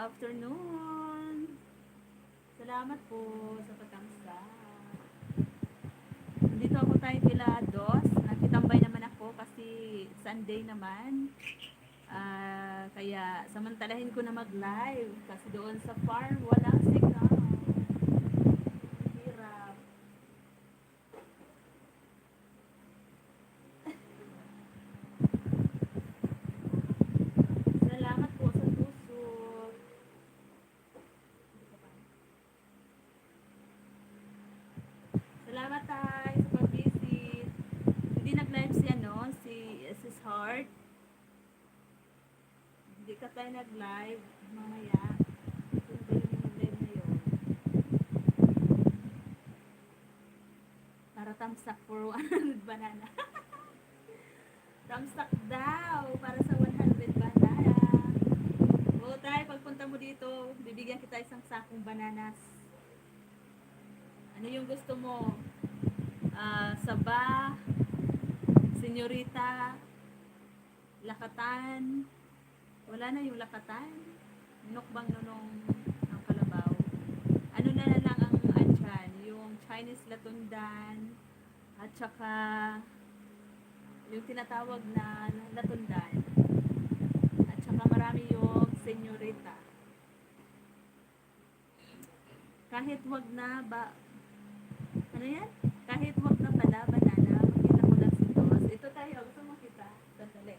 afternoon. Salamat po sa pagkamsa. Dito ako tayo kila Dos. Nakitambay naman ako kasi Sunday naman. Kaya samantalahin ko na mag-live kasi doon sa farm walang signal. Hirap. Salamat po sa puso. Salamat tayo sa pag-visit. Hindi nag-live si Sis Heart. Hindi ka tayo nag-live mamaya. Sino ba yung nag-live na yun? Para tamsak for 100 banana. Tamsak daw para sa 100 banana. O tayo, pagpunta mo dito, bibigyan kita isang sakong bananas. Ano yung gusto mo? Saba, senyorita, lakatan. Wala na yung lakatan. Nukbang nunong ang kalabaw. Ano na lang ang andyan? Yung Chinese latundan at saka yung tinatawag na latundan. At saka marami yung senyorita. Kahit wag na ba ano yan? Kahit wag na pala banana, makita ko lang si Dos. Ito tayo, gusto mo kita? Sandali.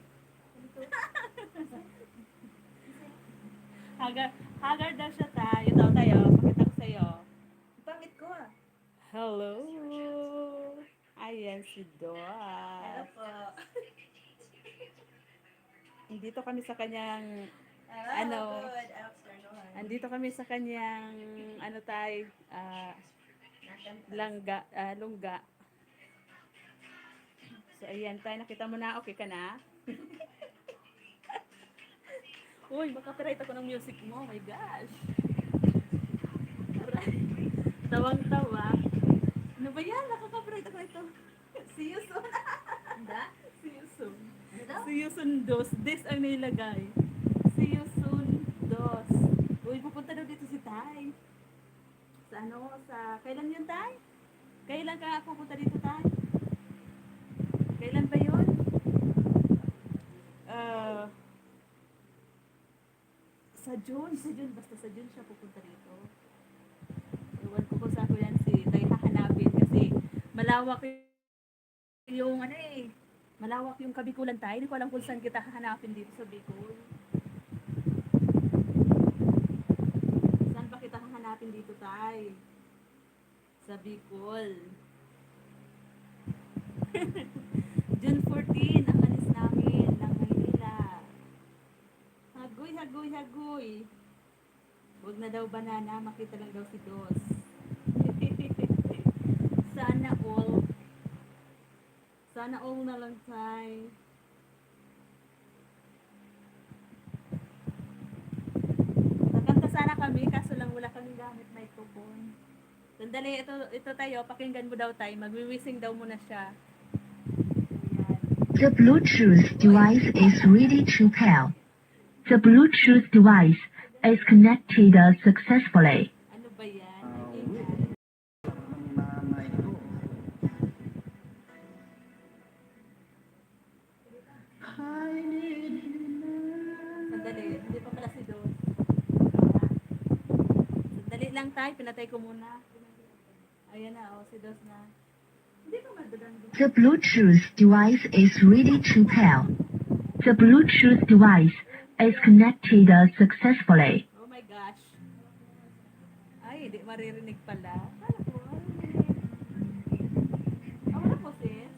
Hagar daw siya tayo. Ito tayo, pakita ko sa'yo. Pangit ko ah. Hello! Ayan si Dos. Hello po. Dito kami sa kanyang Hello, good afternoon. andito kami sa kanyang lungga. So ayan tayo, nakita mo na, okay ka na? Uy, makapiright ako ng music mo, oh my gosh. Aray, tawang-tawa. Ano ba yan? Nakakapiright ako ito. See you soon. Handa? See you soon. Ano daw? See you soon, Dos. This ang nilagay. See you soon, Dos. Uy, pupunta daw dito si Tay. Kailan yun, Tay? Kailan ka pupunta dito, Tay? Kailan ba yun? Sa June, basta sa June siya pupunta dito. Ewan ko kung saan ko yan si Tay hahanapin kasi malawak malawak yung Kabikulan tayo. Hindi ko alam kung saan kita hahanapin dito sa Bicol. Saan ba kita hahanapin dito, Tay? Sa Bicol. June 14, ang alis namin ng Maynila. Hagoy, hagoy, hagoy. Huwag na daw banana, makita lang daw si Dos. Sana all. Sana all na lang, Tay. Nakanta sana kami, kaso lang wala kaming gamit microphone. Sandali, ito tayo, pakinggan mo daw tayo. Magwiwising daw muna siya. Ayan. The Bluetooth device is ready to pair. The Bluetooth device is connected successfully. Ano ba yan? Ang ingay. Sandali, hindi pa pala si Dos. Sandali lang tayo, pinatay ko muna. Ayan na, si Dos na. Hindi ka madalang Dos. The Bluetooth device is ready to pair. The Bluetooth device is connected successfully. Oh my gosh. Ay, hindi maririnig pala. Kala ko, maririnig. Wala po, sis.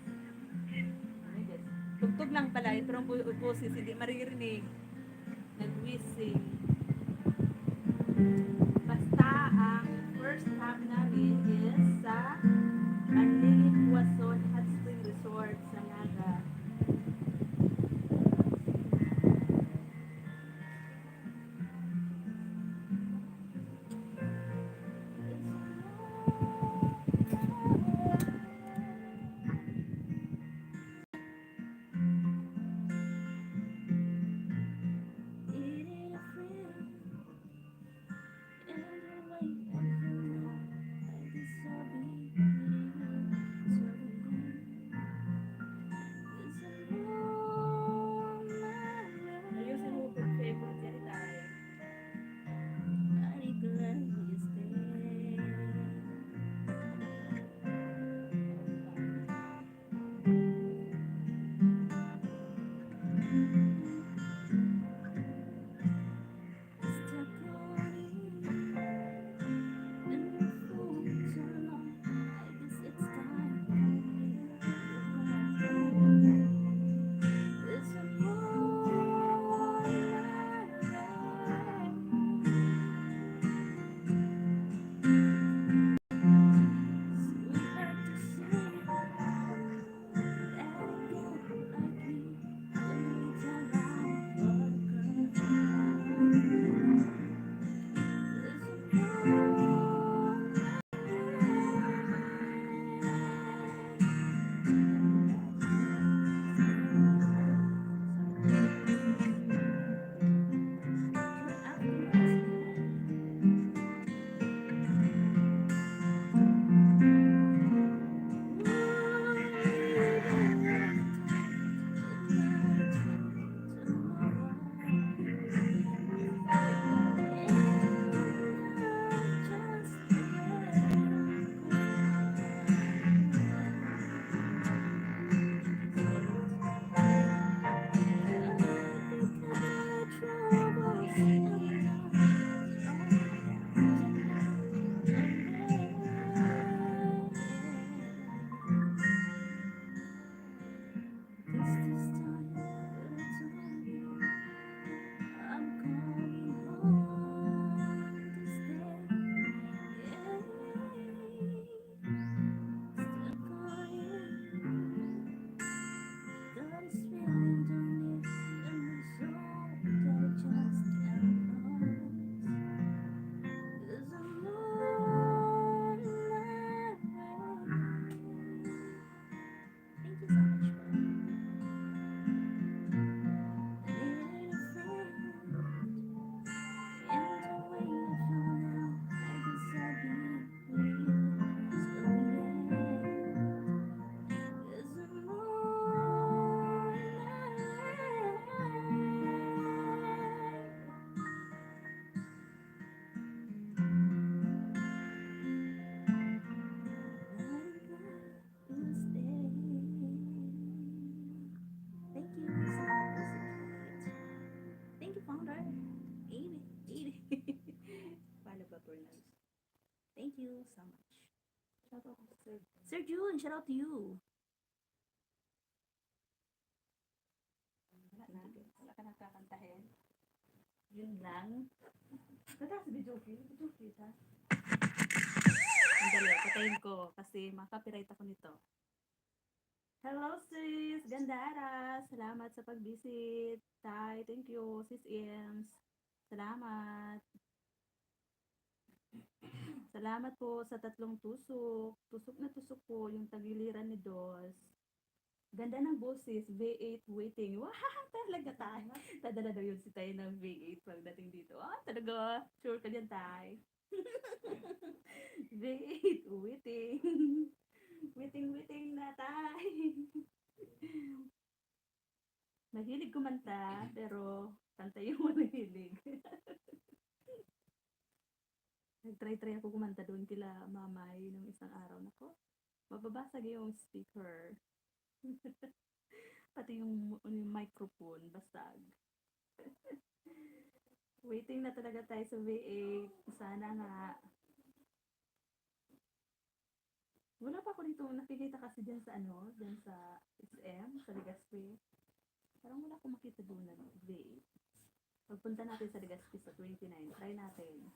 Ay, guys. Tugtog lang pala, pero ang boses hindi maririnig. Nag-whistle. Basta ang first half namin is sa Anlilipuason Hot Spring Resort sa Naga. Eating a kernels. Thank you so much. Shout out to Sir June, shout out to you. Wala ka nagkakantahin. Yun lang. Nataas si Bijoki. Bijoki, ha? Sandali, patayin ko kasi makapiright ako nito. Hello sis, Gandara. Salamat sa pag-visit. Tay, thank you. Sis Ems. Salamat. Salamat po sa 3 tusok. Tusok na tusok po yung tagiliran ni Dos. Ganda ng boses, V8 waiting. Wow, talaga tay. Dadala daw yun si Tay ng V8 pagdating dito. Ah, talaga. Sure ka dyan, Tay. V8 waiting. Waiting na, Tay. Mahilig kumanta, pero kanta yung mahilig. Nag-try ako kumanta doon kila mamay nung isang araw. Nako, mababasag yung speaker. Pati yung microphone, basag. Waiting na talaga tayo sa V8. Sana nga. Wala pa ako dito. Nakikita kasi dyan sa dyan sa SM, sa Legazpi. Parang wala akong makita doon na V8. Pagpunta natin sa Legazpi sa 29, try natin.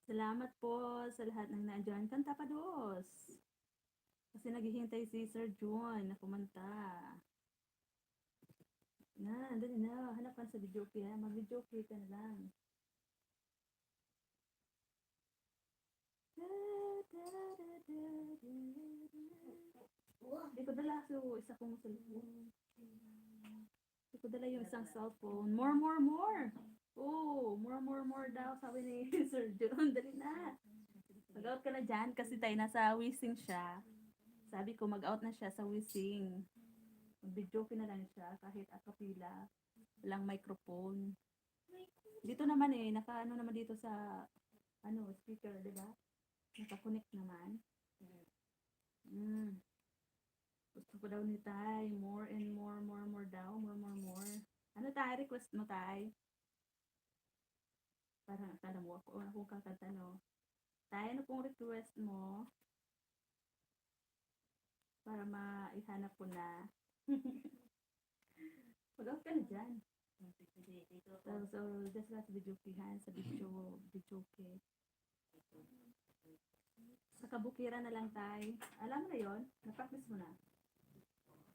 Salamat po sa lahat ng naandyan. Kanta pa dos. Kasi naghihintay si Sir John na kumanta. Dali na. Hanap ka sa videoke ha. Mag-videoke ka na lang. Di ko dala isa kong cellphone. Di ko dala yung isang cellphone. More. Oh, more daw, sabi ni Sir John. Dali na. Mag-out ka na dyan kasi tayo nasa Wising siya. Sabi ko mag-out na siya sa Wising. Mag-video na lang siya kahit akapila. Walang microphone. Dito naman naka naman dito sa speaker, di ba? Naka-connect naman. Gusto ko daw ni Tay, more and more daw, more. Ano Tay, request mo Tay? Parang akala mo akong kakanta, no? Tay, ano pong request mo? Para maihanap ko na. Mag-out ka na dyan. So just last video kihan sa video ke. Sa kabukiran na lang Tay. Alam mo na yon? Na-practice mo na.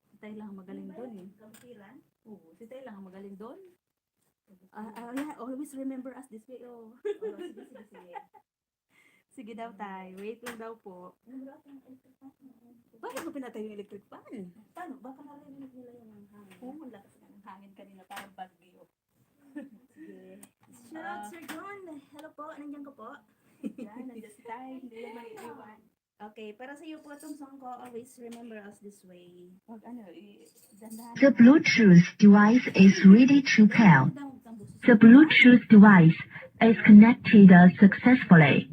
Si Tay lang ang magaling doon Kabukiran? Oo, si Tay lang ang magaling doon. Yeah, always remember us this way. Oh. Sige. Sige daw Tay, wait lang daw po. Bakit mo pinatay yung electric fan? Paano? Baka narinig nila yung hangin. Oo, lakas nga ng hangin kanina, parang bagyo. Sige. Shout out Sir John. Hello po, nandiyan ko po. Yan, nandiyan si Tay, hindi lang maiiwan. Okay, para sa iyo po itong song ko, always remember us this way. Wag dandahan. The Bluetooth device is ready to pair. The Bluetooth device is connected successfully.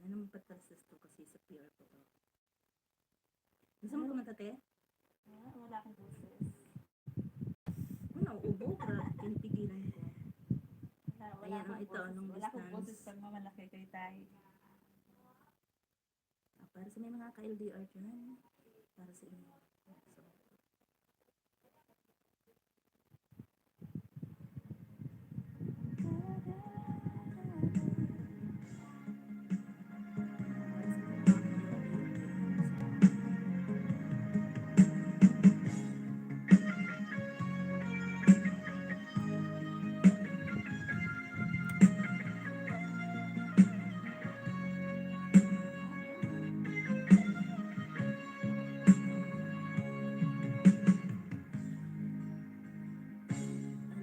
Anong patastas to kasi sa PR ko to. Gusto mo kumanta, te? Wala akong boses. Ano, ubo, grabe, pinipigilan ko. Wala Ayan, ito, anong wala akong distance? boses pag mamalaki kay tayo. Para sa may mga ka-LDR dyan. Para sa inyo. So,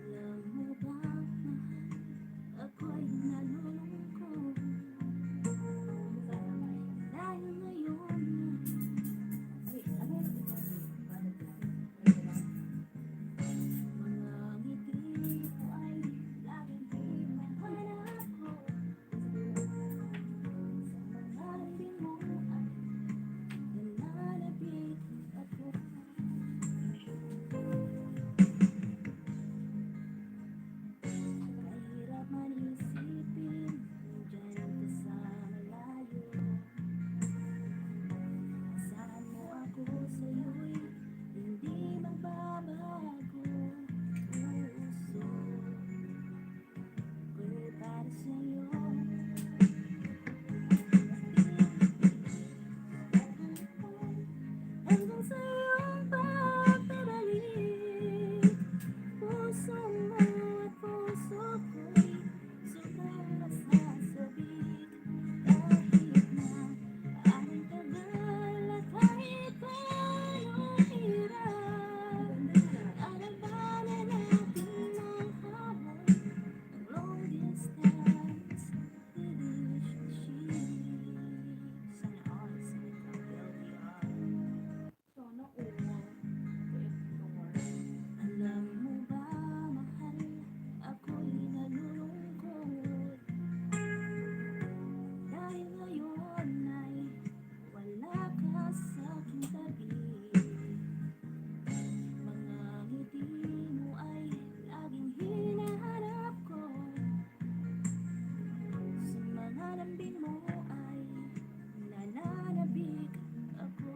alam mo ba, ako'y nalulungkot. Dahil ngayon, mga ngiti mo ay laging hinahanap ko. Sa mga hindi mo ay nananabik ako. Kahirap man isipin, nandyan ka sa malayo. Asahan mo ako sa'yo'y hindi magbabago. Puso ko'y para sa'yo. Hanggang sa iyong pagbabalik. Puso mo at puso ko'y sobrang nasasabik. Kahit na anong tagal at kahit anong hirap, lalabanan natin ang hamon ng long distance relationship. Sana all sa LDR. Sana all. Alam mo ba, mahal, ako'y nalulungkot. Dahil ngayon ay wala ka sa aking tabi. Mga ngiti mo ay laging hinahanap ko. Sa mga lambing mo ay nananabik ako.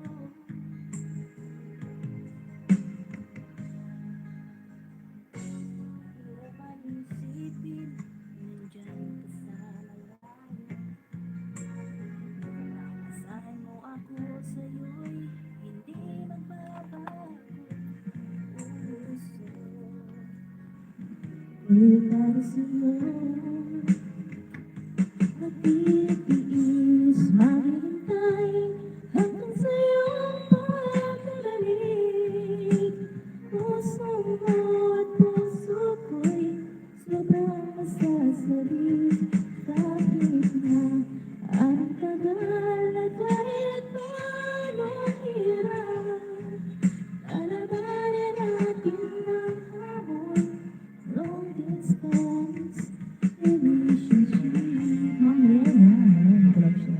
Hirap man isipin, nandyan ka sa malayo. Asahan mo ako sa'yo'y hindi magbabago. Puso ko'y para sa'yo. Magtitiis, maghihintay hanggang sa iyong pagbabalik. Puso mo at puso ko'y sobrang masasabik. Kahit na ang tagal at kahit anong hirap, lalabanan natin ang hamon, long distance relationship. Mamaya na, nakulap siya.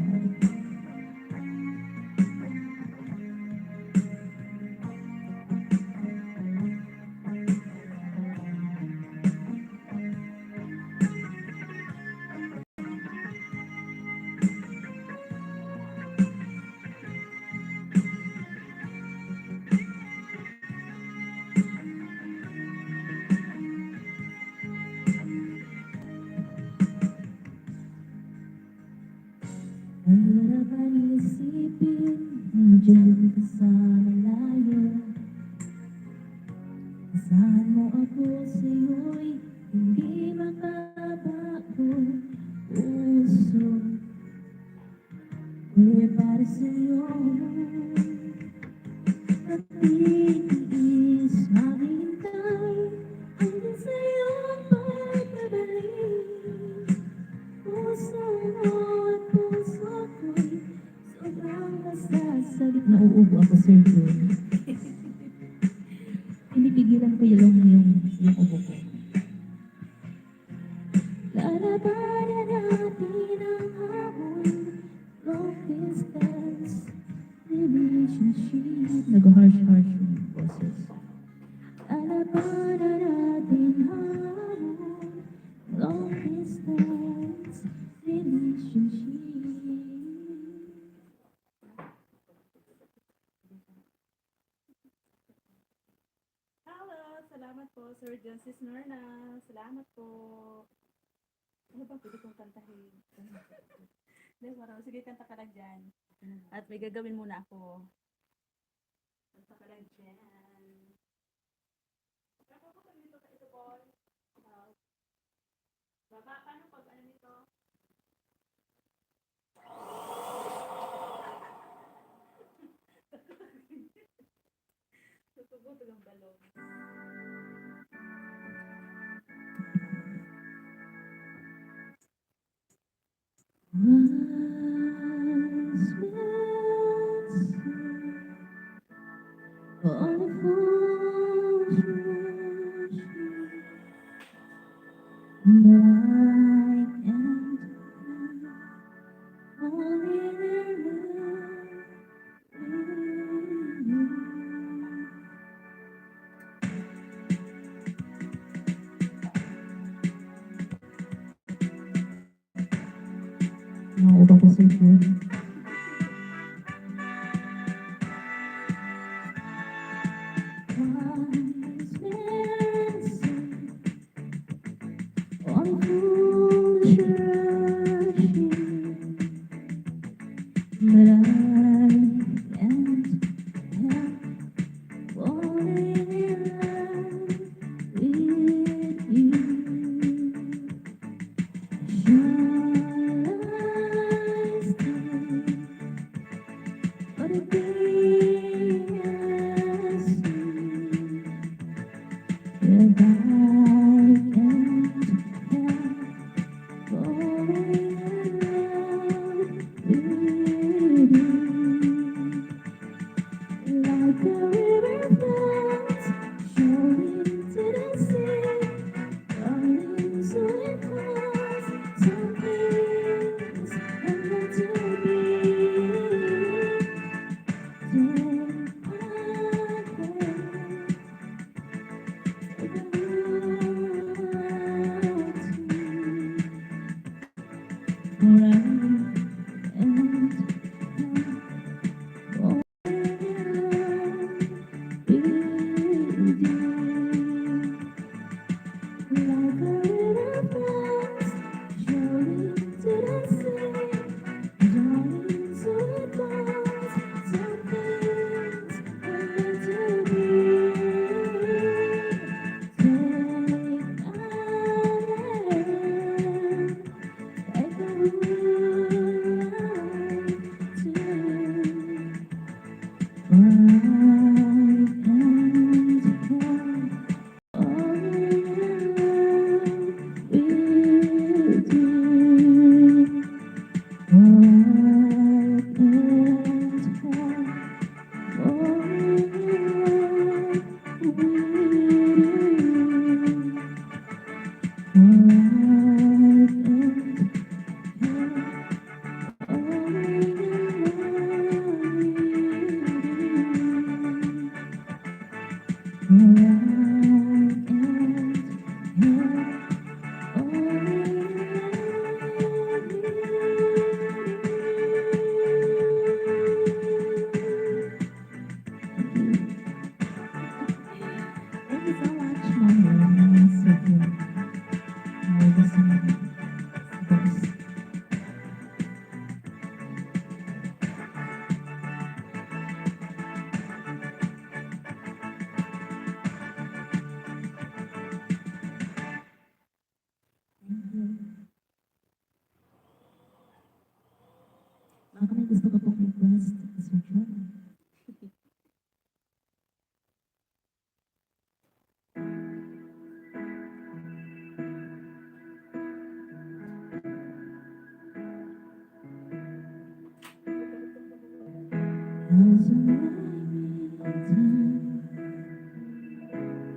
Mahirap man isipin, nandyan ka sa malayo. Asahan mo ako sa'yo'y hindi makabago. Puso ko'y para sa'yo. Magtitiis, maghihintay hanggang sa iyong pagbabalik. Puso mo at puso ko'y sobrang nasasabik. Nauubo ako, Sir Jun. Pinipigilan ko yung ubo ko. Lalabanan natin ang hamon Sir John Sis Norna. Salamat po. Ano bang pwede kong kantahin? Hindi, parang sige, kanta ka lang dyan. At may gagawin muna ako. Kanta ka lang dyan. Ako po dito sa ito po. Baba, paano pag ano nito? Tutubo ng balon. Wise men say on a fool's rushing, but I can't only their Nauubang ko sa yun. Wise men say on foolish rushing, but I can't help falling in love with you. Shall I stay? But a day I see, if I can't help falling in love with you. Like a river flows surely to the sea, running so it flows, some things are meant to be. Thank you so much, Mama. Super. Best. Thank you. Baka may gusto ka pong request, Sir John? As I return,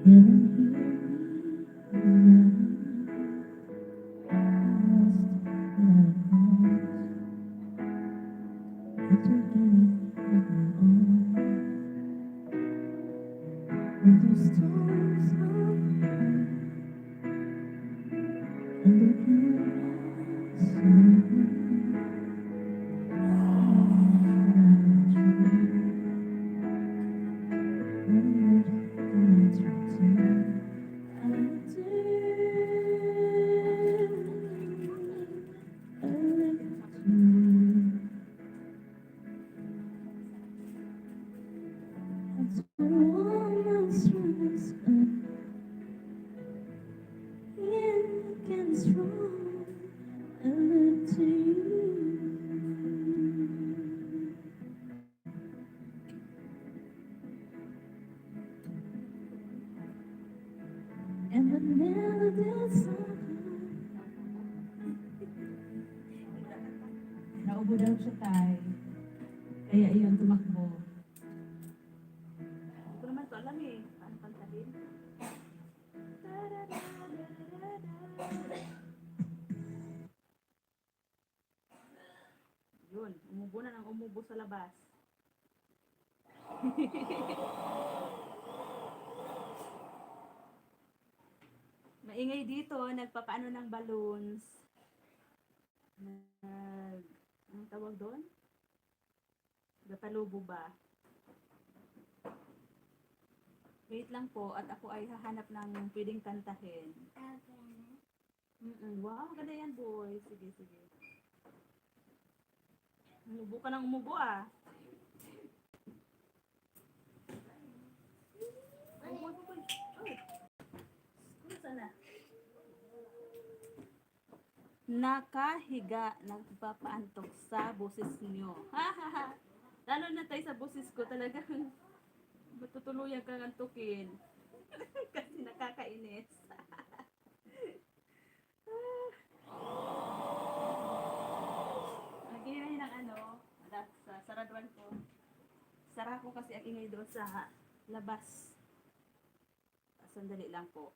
heaven hear me lost without cause. After giving of my all, when the storms of heart and the chaos of is wrong. I look to you. And whenever there's something, naubo daw siya tay. Kaya iyon tumakbo. Hindi ko naman to alam eh. Paano kantahin? Yun, umubo na ng umubo sa labas. Maingay dito, nagpapaano ng balloons. Anong tawag doon? Gatalubo ba? Wait lang po, at ako ay hahanap ng pwedeng kantahin. Wow, ganda yan boy. Sige, sige. Umubo ka ng umubo ah. Sana. Nakahiga, nagpapaantok sa boses niyo. Lalo na tayo sa boses ko, talagang matutuluyan kang antukin. Kasi nakakainis. Naghihirahin ng ano, sa saraduan ko. Sara ko kasi ang ingay doon sa labas. Sandali lang po.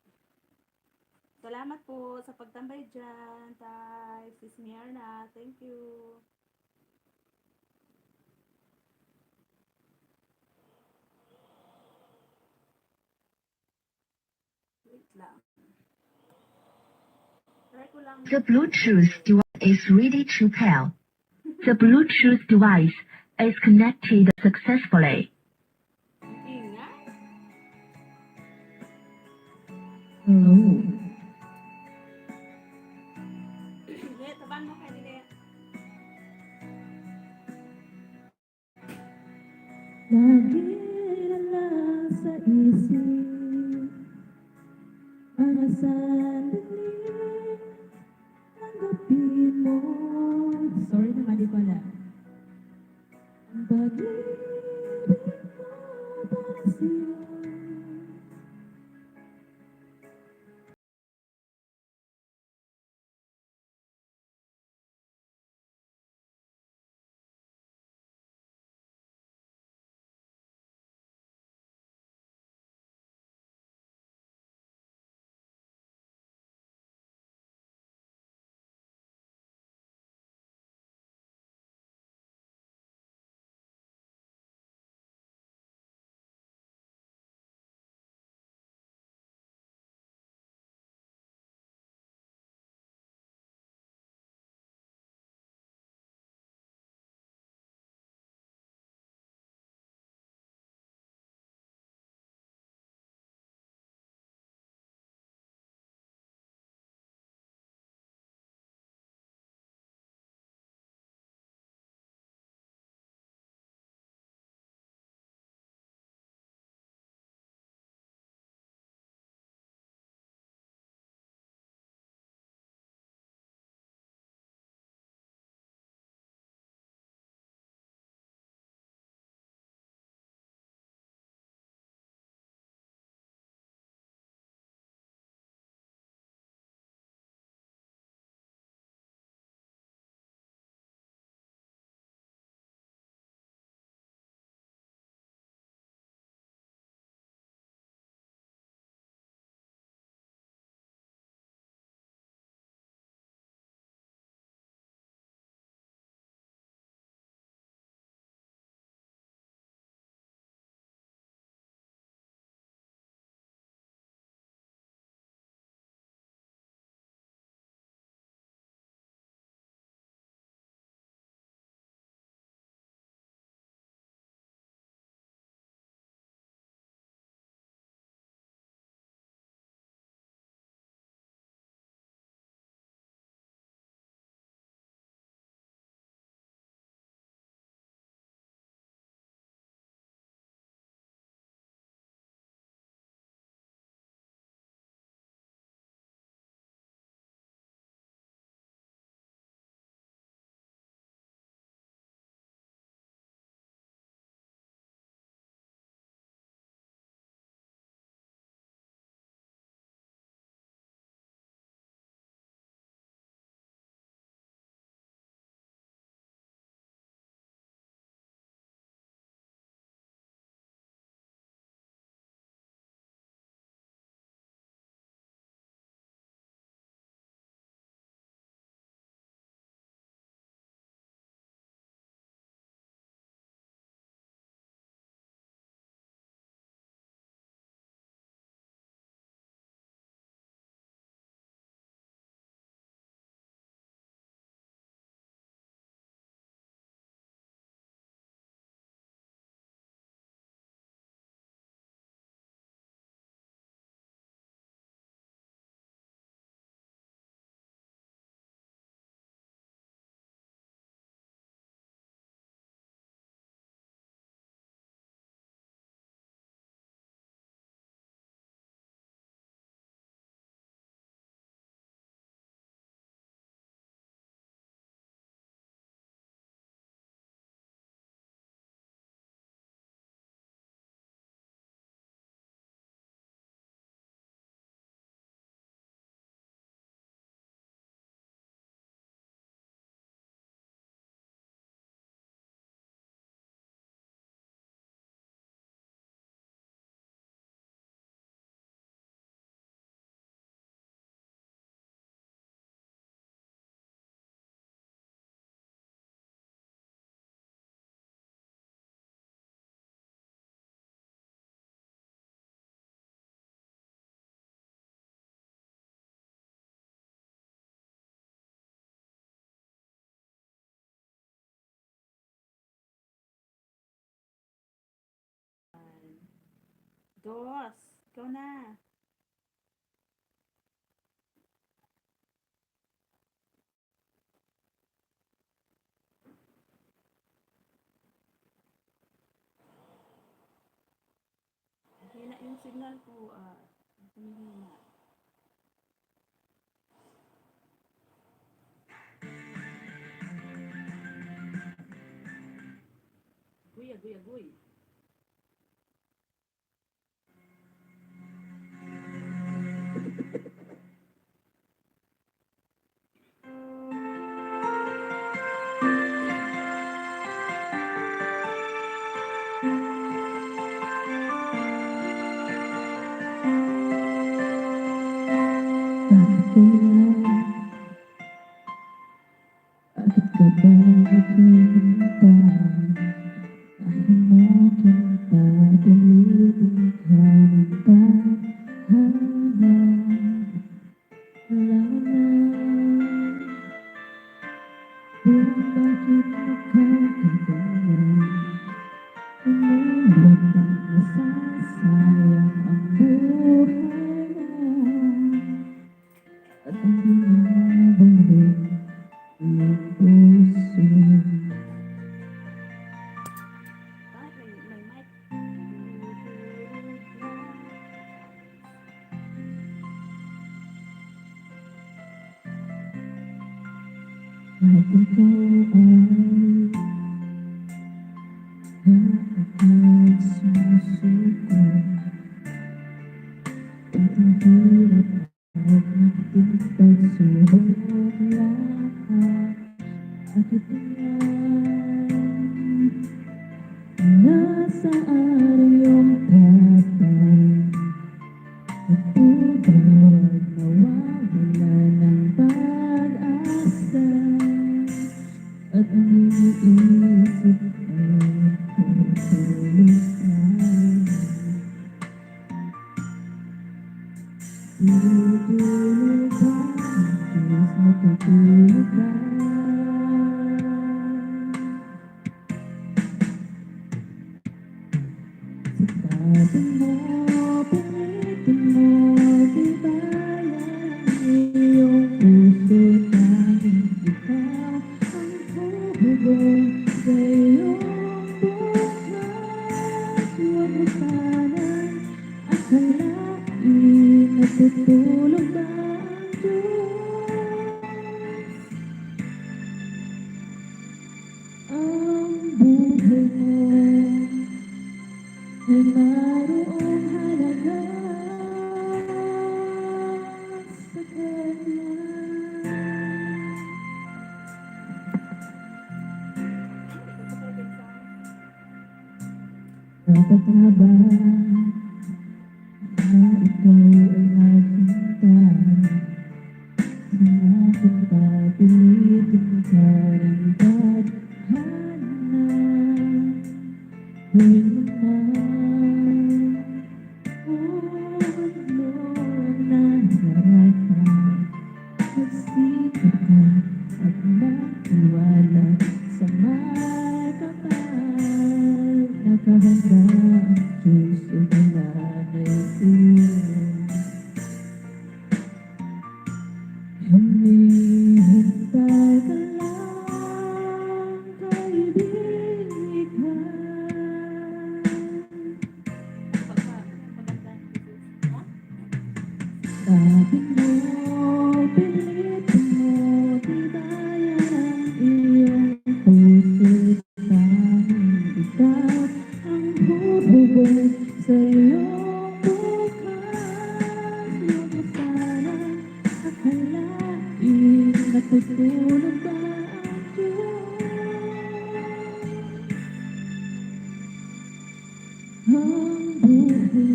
Salamat po sa pagtambay dyan, Tay. Sis Mierna, thank you. Wait lang. Try ko lang. The Bluetooth device is ready to pair. The Bluetooth device is connected successfully. Ang ingay. Hello. Linet, tabang mo kay Linet. Lagi na lang sa isip mga sandali ang gabi mo. Sorry naman, di ko alam. Ang pag-ibig mo para sa'yo. Dos, ikaw na. Hina yung signal ko. Humihina. Guy, agoy, agoy. Bakit ka ba naghihinta? Ayaw mo kita ulitin ka ng tadhana. Wala na. Kung bakit nakakaganyan, umulat at nasasayang ang buhay mo. At ang binabalik iyong puso. Bakit may mic? Kahit ikaw ay haagad sumusuko, at ang hirap at nakipagsuhog lahat. Bakit yan? Nasaan ang iyong tatay? Nagtutulog, nawawala ng pag-asa. At ang iniisip ay tutulog na. Tutulog ka, Diyos natutulog ka. Sikapin mo, pilitin mo, di ba yan iyong puso tanging ikaw ang hubog sa iyong bukas. Huwag mo sanang akalain natutulog ba ang Diyos? Ang buhay mo ay mayroong halaga sa Kanya. Dapat nga ba na ikaw ay nagpunta sa aking pagpilitin ka rin tadhana? Gawin mo na kung ano ang nararapat. Magsikap ka at magtiwala sa may kapal. Nakahanda ang Diyos umalalay sa'yo. Hinihintay ka lang, kaibigan. Maganda. Ha? Sabi mo, pilitin mo, di ba yan ang iyong puso? Tanging ikaw ang bububog sa iyong bukas. Huwag mo sanang akalain natutulog ba ang Diyos? Ang buhay mo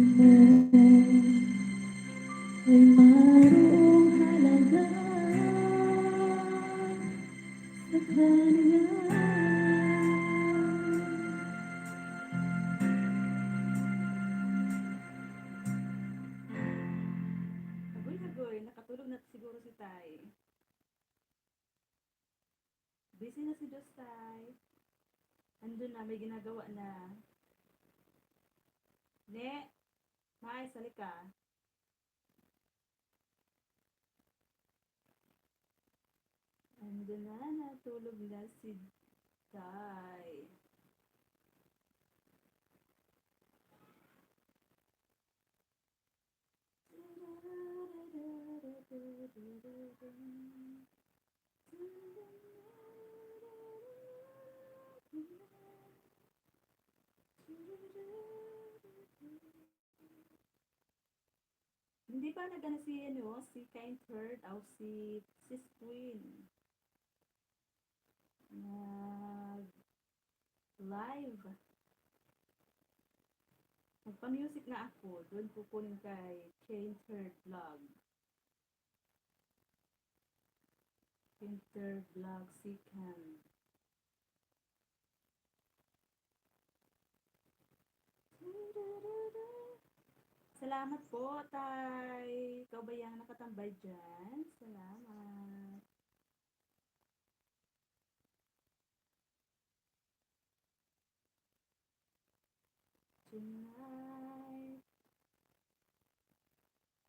ay mayroong halaga sa Kanya. Agoy, agoy. Nakatulog na siguro si Tay. Busy na si Dos Tay. Andun na, may ginagawa na. Ne? Mais, halika. Andun na, natulog na si Day. Hindi pa nagana si si Kind Third o si Queen. Nag live. Magpa-music na ako. Doon kukunin kay Kind Third Vlog. Kind Third Vlog si Cam. Salamat po, Tay. Ikaw ba yung nakatambay dyan? Salamat. Tonight,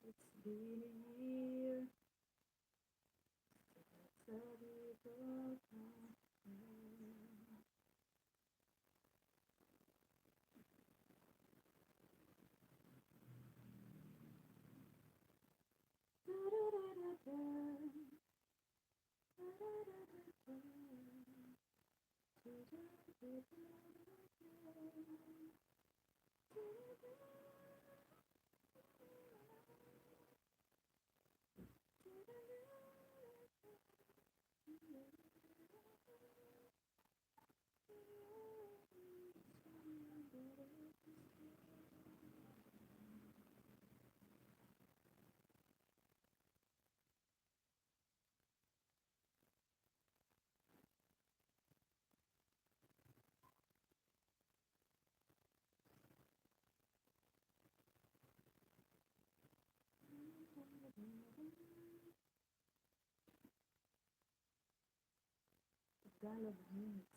it's been a year. Sabi ko pa. Tagalog mix.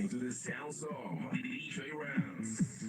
listening to the sounds of DJ Rounds.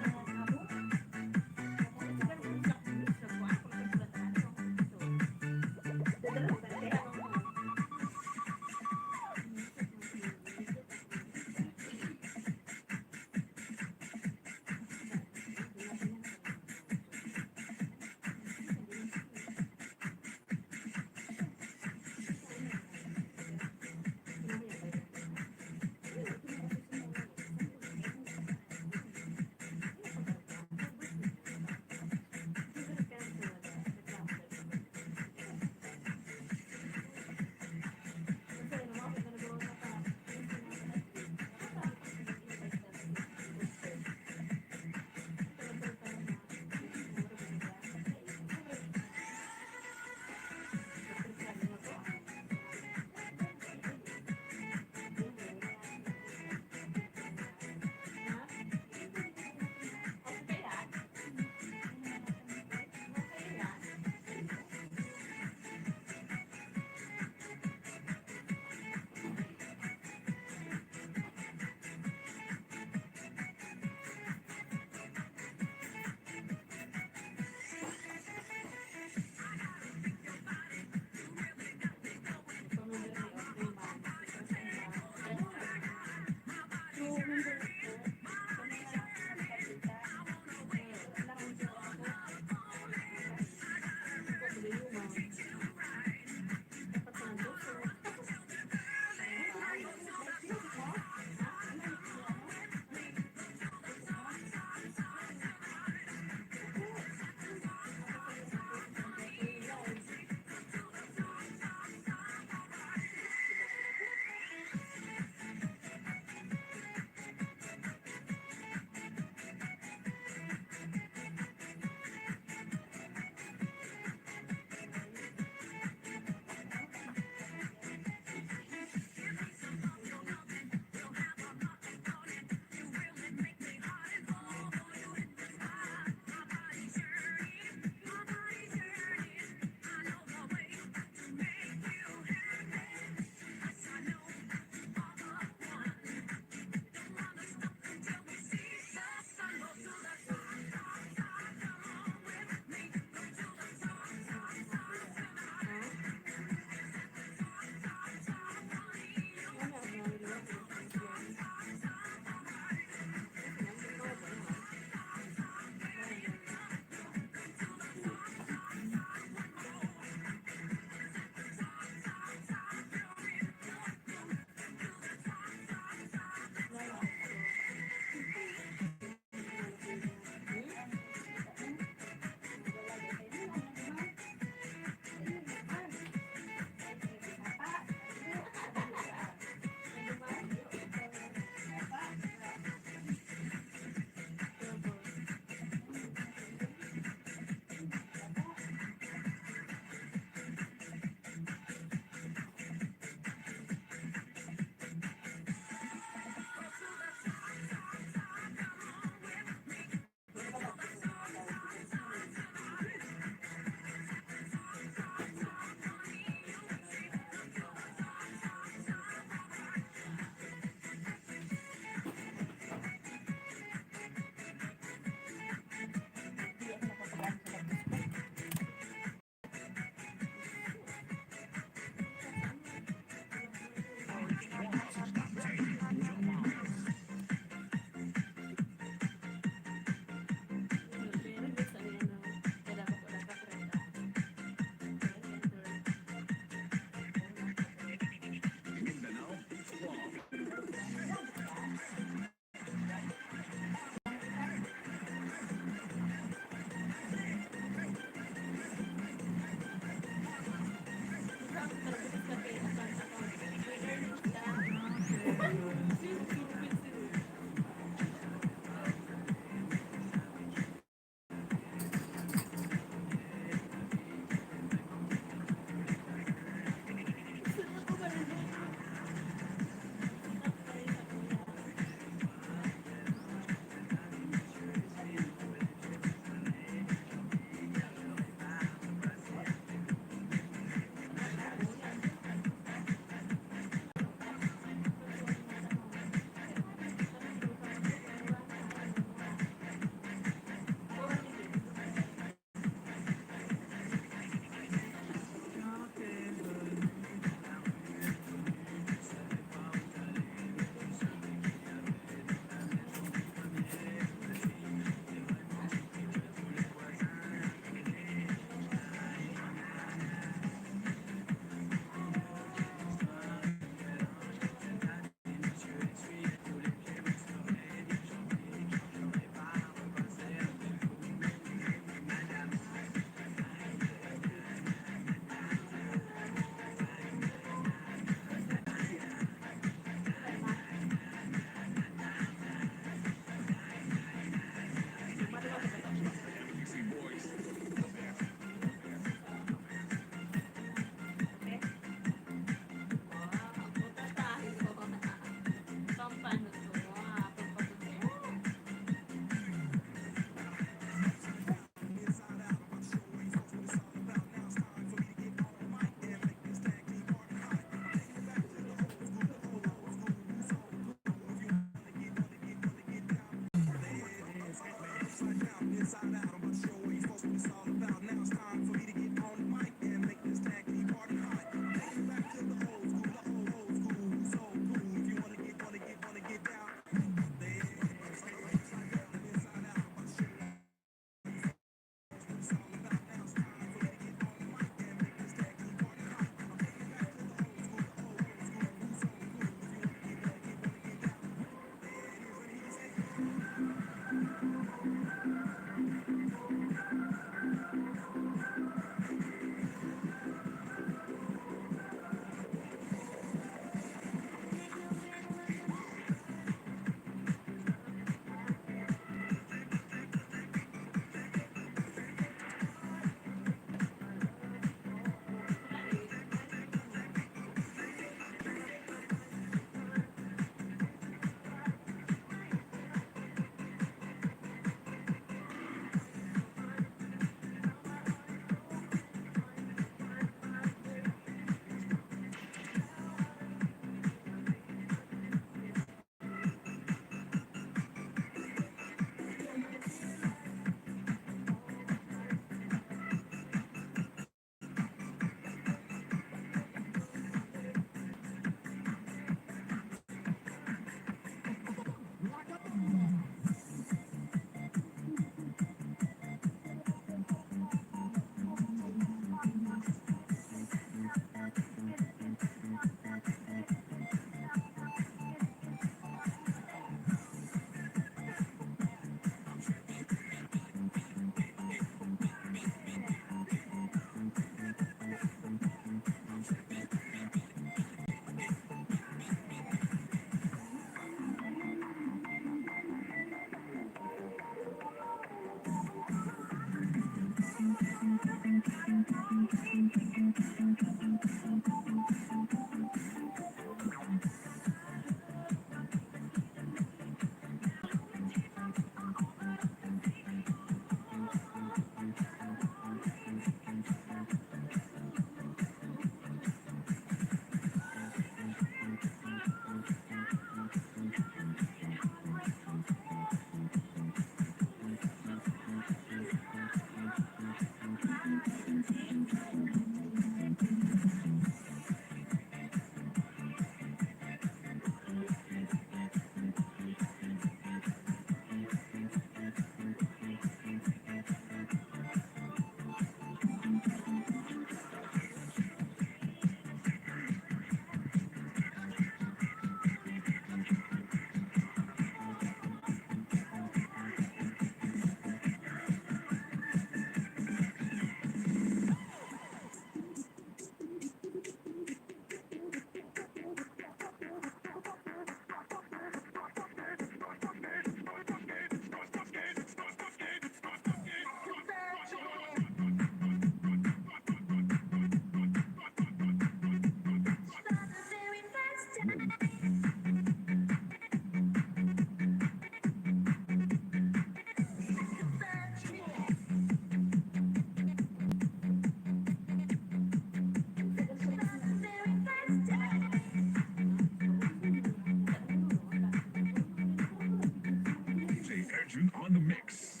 DJ Edwin on the mix.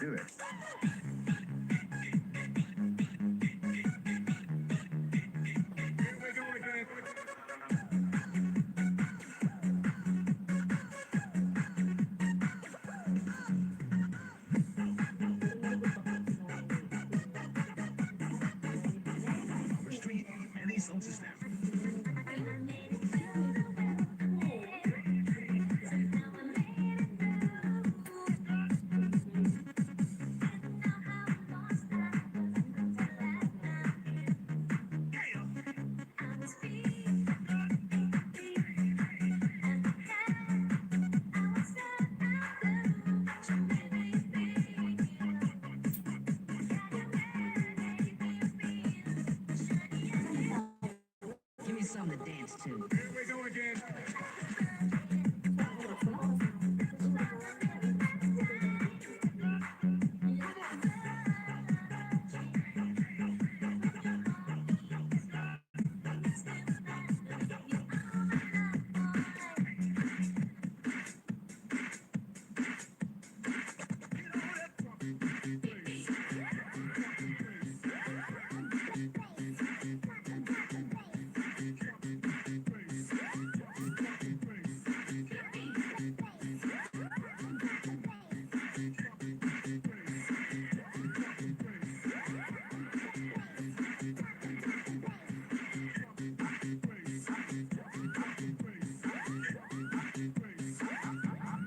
Do it. Here we go again. Our street, many songs is now. Give me something to dance to. Here we go again.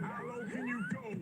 How low can you go?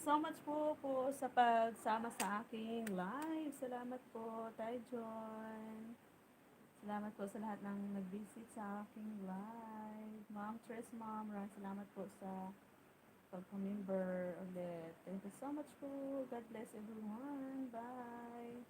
so much po sa pagsama sa aking live. Salamat po, Tay John. Salamat po sa lahat ng nag-visit sa aking live. Ma'am Tres Ma'am, maraming salamat po sa pagka-member ulit. Thank you so much po. God bless everyone. Bye.